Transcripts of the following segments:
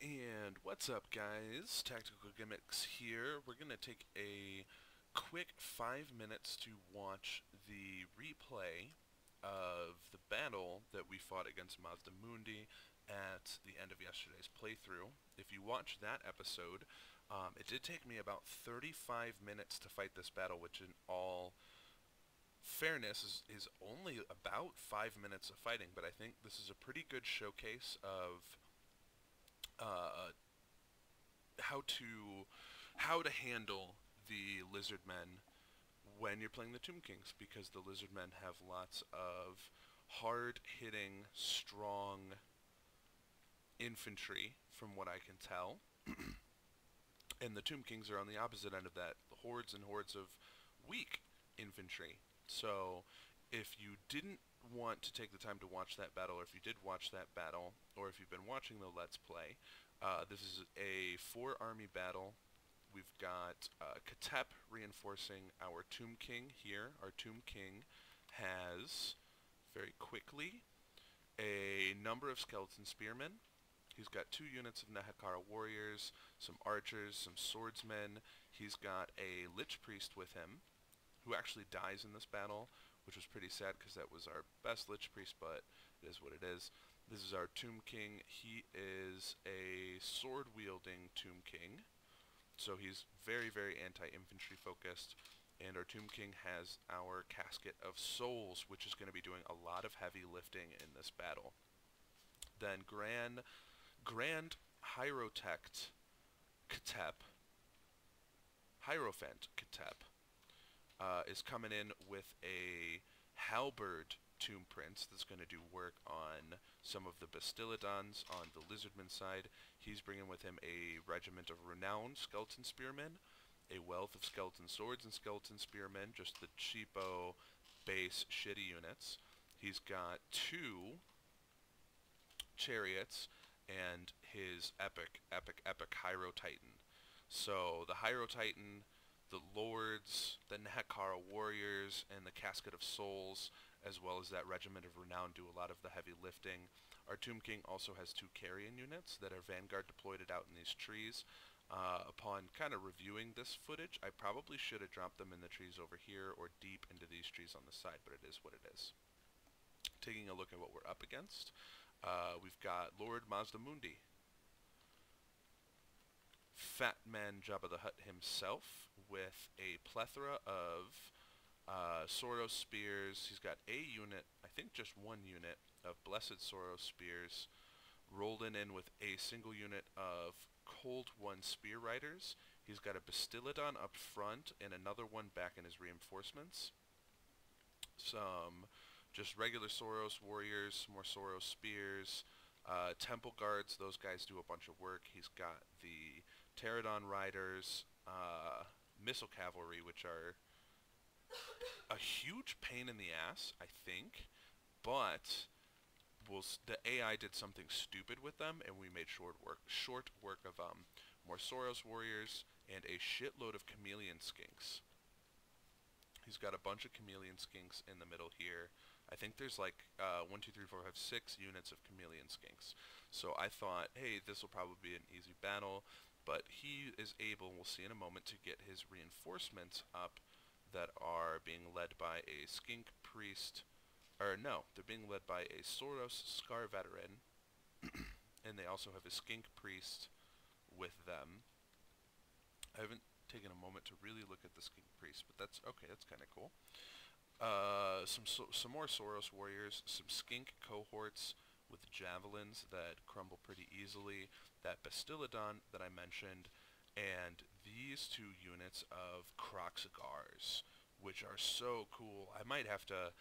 And what's up, guys? Tactical Gimmicks here. We're going to take a quick 5 minutes to watch the replay of the battle that we fought against Mazdamundi at the end of yesterday's playthrough. If you watch that episode, it did take me about 35 minutes to fight this battle, which in all fairness is only about 5 minutes of fighting, but I think this is a pretty good showcase of uh, how to handle the Lizardmen when you're playing the Tomb Kings, because the Lizardmen have lots of hard-hitting, strong infantry, from what I can tell, and the Tomb Kings are on the opposite end of that, hordes and hordes of weak infantry. So if you didn't want to take the time to watch that battle, or if you did watch that battle, or if you've been watching the Let's Play, this is a 4-army battle. We've got Khatep reinforcing our Tomb King here. Our Tomb King has, very quickly, a number of skeleton spearmen. He's got 2 units of Nehekara warriors, some archers, some swordsmen. He's got a Lich Priest with him, who actually dies in this battle, which was pretty sad because that was our best Lich Priest, but it is what it is. This is our Tomb King. He is a sword-wielding Tomb King, so he's very, very anti-infantry focused. And our Tomb King has our Casket of Souls, which is going to be doing a lot of heavy lifting in this battle. Then Grand Hierophant Khatep is coming in with a halberd Tomb Prince that's going to do work on some of the Bastiladons on the Lizardman side. He's bringing with him a regiment of renowned skeleton spearmen, a wealth of skeleton swords and skeleton spearmen, just the cheapo base shitty units. He's got 2 chariots and his epic Hyro Titan. So the Hyro Titan, the Lords, the Nehekara warriors, and the Casket of Souls, as well as that Regiment of Renown, do a lot of the heavy lifting. Our Tomb King also has 2 carrion units that are Vanguard deployed out in these trees. Upon kind of reviewing this footage, I probably should have dropped them in the trees over here or deep into these trees on the side, but it is what it is. Taking a look at what we're up against, we've got Lord Mazdamundi, Fat Man Jabba the Hutt himself, with a plethora of Soros spears. He's got a unit, I think just 1 unit, of Blessed Soros spears, rolling in with a single unit of Cold One spear riders. He's got a Bastiladon up front and another one back in his reinforcements. Some just regular Soros warriors, some more Soros spears, temple guards. Those guys do a bunch of work. He's got the Pterodon riders, missile cavalry, which are a huge pain in the ass, I think, but the AI did something stupid with them, and we made short work of more Soros warriors and a shitload of chameleon skinks. He's got a bunch of chameleon skinks in the middle here. I think there's like 1, 2, 3, 4, 5, 6 units of chameleon skinks. So I thought, hey, this will probably be an easy battle, but he is able, we'll see in a moment, to get his reinforcements up that are being led by a skink priest, or no, they're being led by a Soros Scar veteran, and they also have a skink priest with them. I haven't taken a moment to really look at the skink priest, but that's okay, that's kind of cool. Some more Soros warriors, some skink cohorts with javelins that crumble pretty easily, that Bastiladon that I mentioned, and these 2 units of Croxagars, which are so cool. I might have to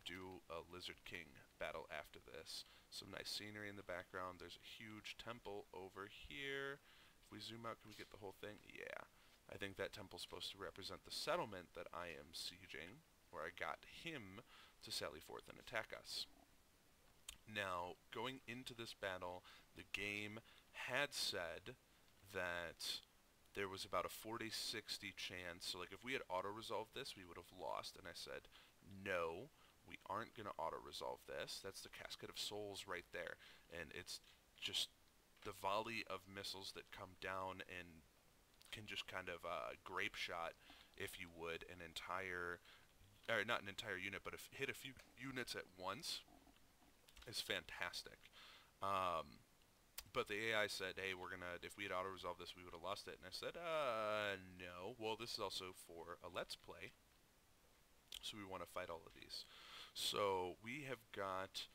do a Lizard King battle after this. Some nice scenery in the background. There's a huge temple over here. If we zoom out, can we get the whole thing? Yeah. I think that temple's supposed to represent the settlement that I am sieging, where I got him to sally forth and attack us. Now, going into this battle, the game had said that there was about a 40-60 chance, so like if we had auto-resolved this, we would have lost, and I said, no, we aren't going to auto-resolve this. That's the Casket of Souls right there, and it's just the volley of missiles that come down and can just kind of grape shot, if you would, an entire, or not an entire unit, but if hit a few units at once is fantastic. Um, but the AI said, hey, we're gonna, if we had auto-resolved this, we would have lost it. And I said, no. Well, this is also for a Let's Play, so we want to fight all of these. So we have got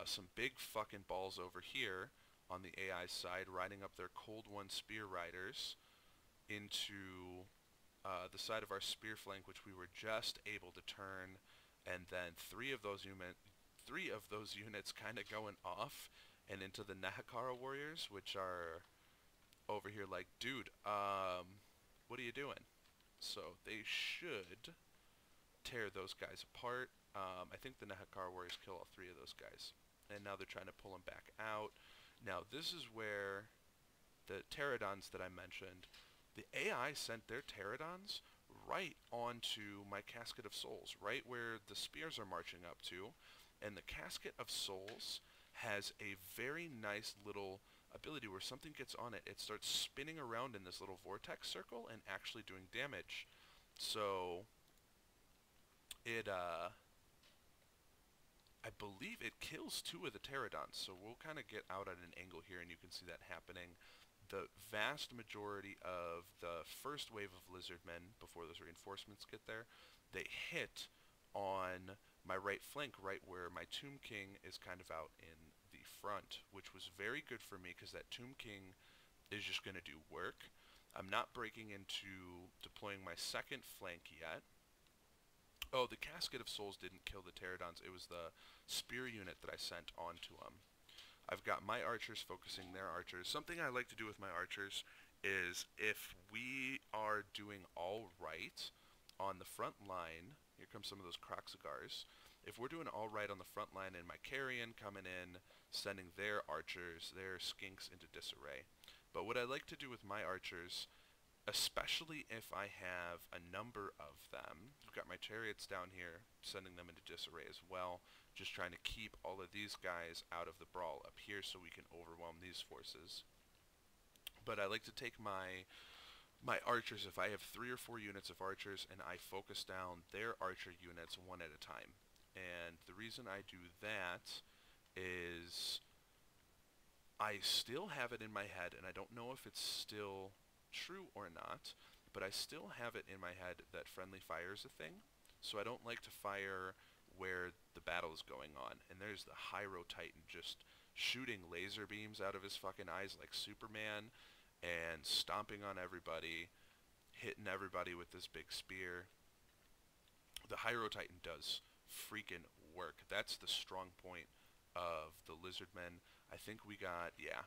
some big fucking balls over here on the AI side, riding up their Cold One Spear Riders into the side of our spear flank, which we were just able to turn, and then three of those units kind of going off and into the Nahakara warriors, which are over here like, dude, what are you doing? So they should tear those guys apart. I think the Nahakara warriors kill all three of those guys, and now they're trying to pull them back out. Now this is where the pterodons that I mentioned, the AI sent their pterodons right onto my Casket of Souls, right where the spears are marching up to, and the Casket of Souls has a very nice little ability where something gets on it, it starts spinning around in this little vortex circle and actually doing damage. So it I believe it kills two of the pterodons, so we'll kind of get out at an angle here and you can see that happening. The vast majority of the first wave of Lizardmen, before those reinforcements get there, they hit on my right flank, right where my Tomb King is kind of out in the front, which was very good for me because that Tomb King is just going to do work. I'm not breaking into deploying my second flank yet. Oh, the Casket of Souls didn't kill the pterodons. It was the spear unit that I sent onto them. I've got my archers focusing their archers. Something I like to do with my archers is if we are doing all right on the front line, here comes some of those Croxigars. If we're doing all right on the front line and my Carrion coming in, sending their archers, their skinks into disarray. But what I like to do with my archers, especially if I have a number of them, I've got my chariots down here, sending them into disarray as well, just trying to keep all of these guys out of the brawl up here so we can overwhelm these forces. But I like to take my archers, if I have 3 or 4 units of archers, and I focus down their archer units one at a time. And the reason I do that is I still have it in my head, and I don't know if it's still true or not, but I still have it in my head that friendly fire is a thing. So I don't like to fire where the battle is going on. And there's the Hyro Titan just shooting laser beams out of his fucking eyes like Superman and stomping on everybody, hitting everybody with this big spear. The Hyro Titan does freaking work. That's the strong point of the Lizardmen. I think we got, yeah,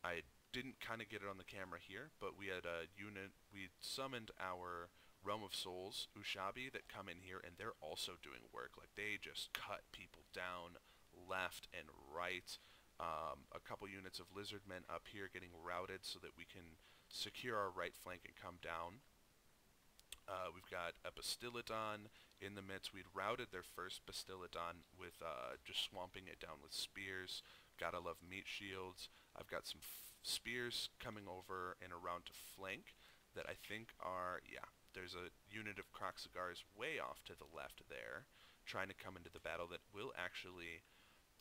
I didn't kind of get it on the camera here, but we had a unit, we summoned our Realm of Souls, Ushabi, that come in here, and they're also doing work. Like, they just cut people down left and right. A couple units of Lizardmen up here getting routed so that we can secure our right flank and come down. We've got a Bastillodon in the midst. We'd routed their first Bastillodon with just swamping it down with spears. Gotta love meat shields. I've got some spears coming over and around to flank that I think are, yeah, there's a unit of Croxigars way off to the left there, trying to come into the battle that will actually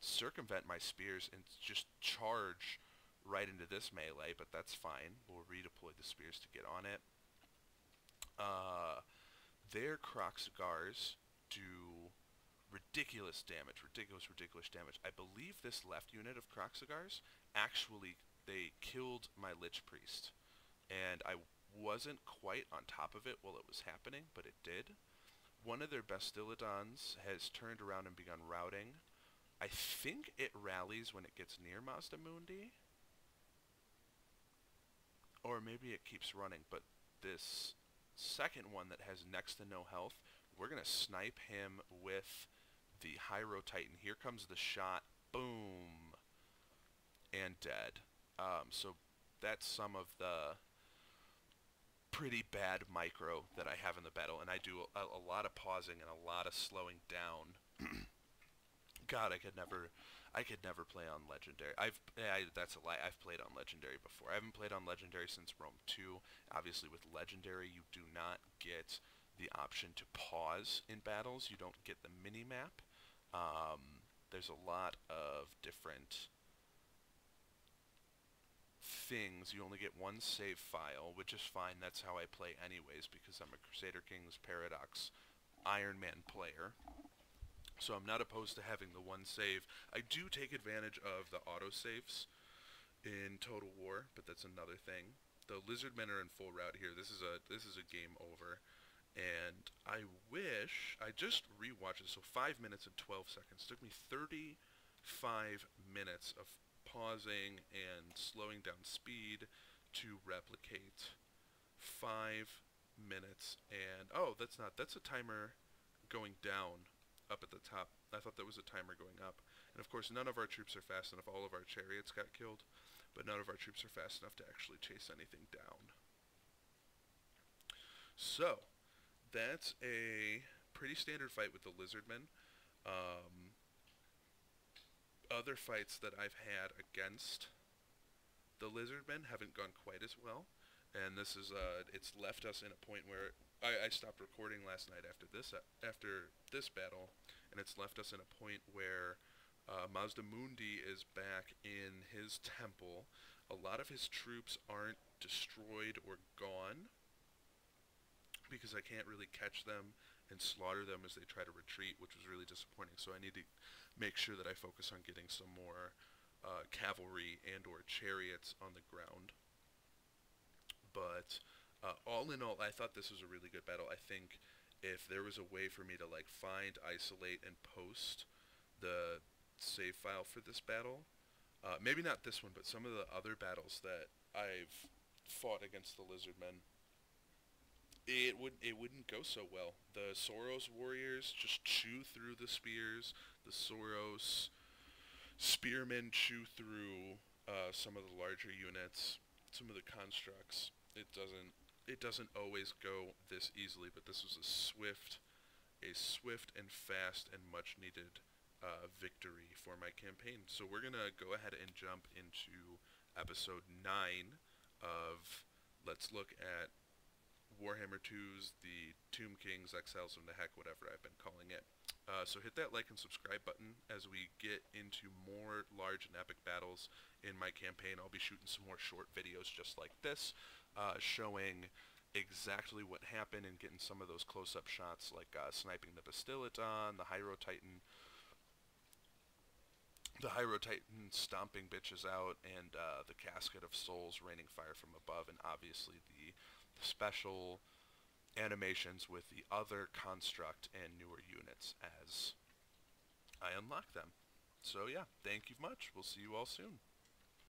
circumvent my spears and just charge right into this melee, but that's fine. We'll redeploy the spears to get on it. Their Croxigars do ridiculous damage, ridiculous damage. I believe this left unit of Croxigars, actually, they killed my Lich Priest. And I wasn't quite on top of it while it was happening, but it did. One of their Bastillodons has turned around and begun routing. I think it rallies when it gets near Mazdamundi. Or maybe it keeps running, but this second one that has next to no health, we're going to snipe him with the Hyro Titan. Here comes the shot. Boom. And dead. So that's some of the pretty bad micro that I have in the battle. And I do a lot of pausing and a lot of slowing down. God, I could never play on Legendary. That's a lie. I've played on Legendary before. I haven't played on Legendary since Rome 2. Obviously, with Legendary, you do not get the option to pause in battles. You don't get the mini map. There's a lot of different things. You only get one save file, which is fine. That's how I play anyways, because I'm a Crusader Kings Paradox Iron Man player. So I'm not opposed to having the one save. I do take advantage of the autosaves in Total War, but that's another thing. The Lizardmen are in full route here. This is a game over. And I wish I just rewatched it. So 5 minutes and 12 seconds. It took me 35 minutes of pausing and slowing down speed to replicate 5 minutes. And oh, that's a timer going down up at the top. I thought that was a timer going up. And of course, none of our troops are fast enough. All of our chariots got killed, but none of our troops are fast enough to actually chase anything down. So, that's a pretty standard fight with the Lizardmen. Other fights that I've had against the Lizardmen haven't gone quite as well, and this is it's left us in a point where I stopped recording last night after this battle, and it's left us in a point where Mazdamundi is back in his temple. A lot of his troops aren't destroyed or gone, because I can't really catch them and slaughter them as they try to retreat, which was really disappointing. So I need to make sure that I focus on getting some more cavalry and or chariots on the ground. But all in all, I thought this was a really good battle. I think if there was a way for me to like find, isolate, and post the save file for this battle, maybe not this one, but some of the other battles that I've fought against the Lizardmen, it wouldn't go so well. The Soros warriors just chew through the spears. The Soros spearmen chew through some of the larger units, some of the constructs. It doesn't always go this easily, but this was a swift and fast and much needed victory for my campaign. So we're gonna go ahead and jump into episode 9 of Let's Look at Warhammer 2's The Tomb Kings, Exiles from the Heck, whatever I've been calling it. So hit that like and subscribe button as we get into more large and epic battles in my campaign. I'll be shooting some more short videos just like this, showing exactly what happened and getting some of those close-up shots, like sniping the Bastilaton, the Hyro Titan stomping bitches out, and the Casket of Souls raining fire from above, and obviously the special animations with the other construct and newer units as I unlock them. So yeah, thank you much. We'll see you all soon.